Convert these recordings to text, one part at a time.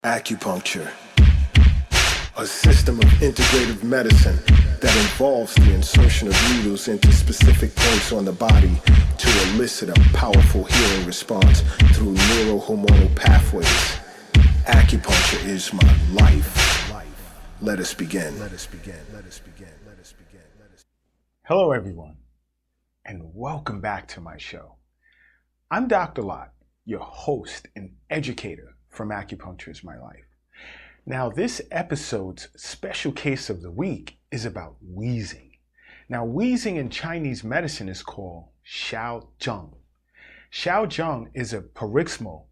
Acupuncture, a system of integrative medicine that involves the insertion of needles into specific points on the body to elicit a powerful healing response through neurohormonal pathways. Acupuncture is my life. Let us begin. Hello everyone, and welcome back to my show. I'm Dr. Lott, your host and educator from Acupuncture is My Life. Now, this episode's special case of the week is about wheezing. Now, wheezing in Chinese medicine is called Xiaozheng. Xiaozheng is a paroxysmal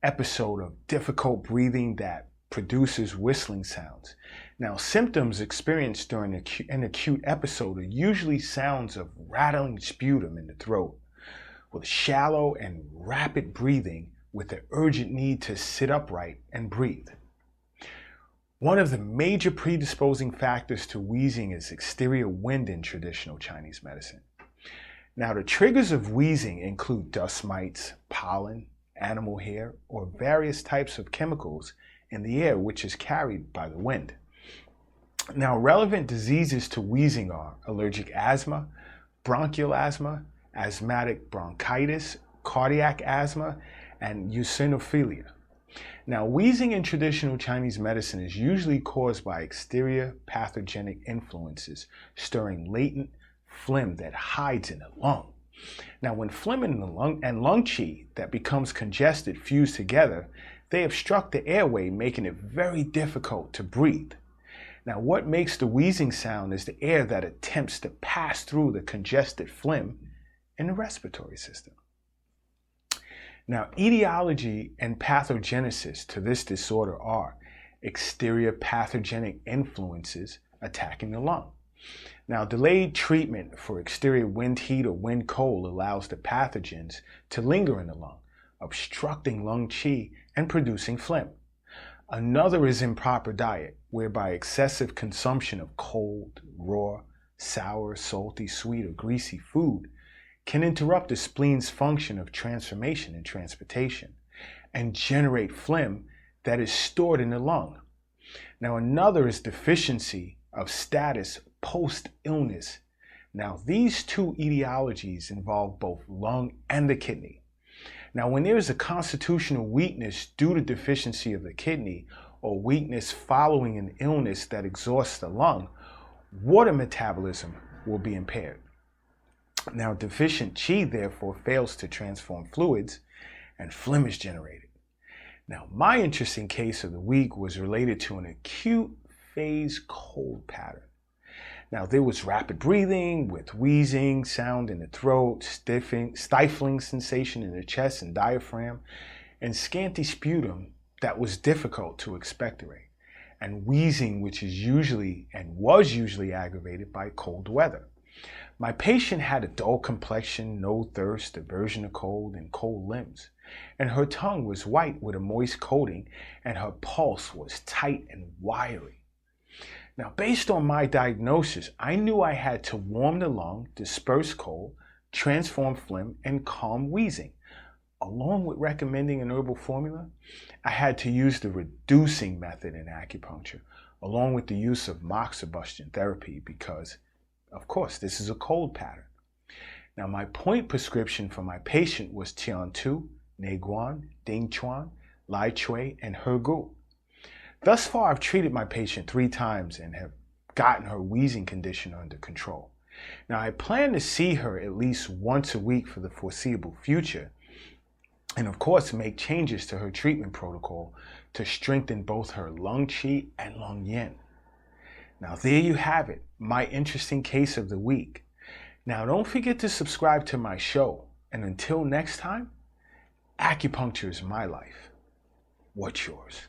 episode of difficult breathing that produces whistling sounds. Now, symptoms experienced during an acute episode are usually sounds of rattling sputum in the throat, with shallow and rapid breathing with the urgent need to sit upright and breathe. One of the major predisposing factors to wheezing is exterior wind in traditional Chinese medicine. Now, the triggers of wheezing include dust mites, pollen, animal hair, or various types of chemicals in the air which is carried by the wind. Now, relevant diseases to wheezing are allergic asthma, bronchial asthma, asthmatic bronchitis, cardiac asthma, and eosinophilia. Now, wheezing in traditional Chinese medicine is usually caused by exterior pathogenic influences stirring latent phlegm that hides in the lung. Now, when phlegm in the lung and lung qi that becomes congested fuse together, they obstruct the airway, making it very difficult to breathe. Now, what makes the wheezing sound is the air that attempts to pass through the congested phlegm in the respiratory system. Now, etiology and pathogenesis to this disorder are exterior pathogenic influences attacking the lung. Now, delayed treatment for exterior wind heat or wind cold allows the pathogens to linger in the lung, obstructing lung qi and producing phlegm. Another is improper diet, whereby excessive consumption of cold, raw, sour, salty, sweet, or greasy food can interrupt the spleen's function of transformation and transportation and generate phlegm that is stored in the lung. Now, another is deficiency of status post-illness. Now, these two etiologies involve both lung and the kidney. Now, when there is a constitutional weakness due to deficiency of the kidney or weakness following an illness that exhausts the lung, water metabolism will be impaired. Now, deficient qi therefore fails to transform fluids and phlegm is generated. Now, my interesting case of the week was related to an acute phase cold pattern. Now, there was rapid breathing with wheezing, sound in the throat, stifling sensation in the chest and diaphragm, and scanty sputum that was difficult to expectorate, and wheezing which is usually and was usually aggravated by cold weather. My patient had a dull complexion, no thirst, aversion to cold, and cold limbs, and her tongue was white with a moist coating, and her pulse was tight and wiry. Now, based on my diagnosis, I knew I had to warm the lung, disperse cold, transform phlegm, and calm wheezing. Along with recommending an herbal formula, I had to use the reducing method in acupuncture, along with the use of moxibustion therapy because, of course, this is a cold pattern. Now, my point prescription for my patient was Tiantu, Neiguan, Dingchuan, Lai Chui, and Hergu. Thus far, I've treated my patient 3 times and have gotten her wheezing condition under control. Now, I plan to see her at least once a week for the foreseeable future, and of course, make changes to her treatment protocol to strengthen both her lung qi and lung yin. Now, there you have it, my interesting case of the week. Now, don't forget to subscribe to my show, and until next time, acupuncture is my life. What's yours?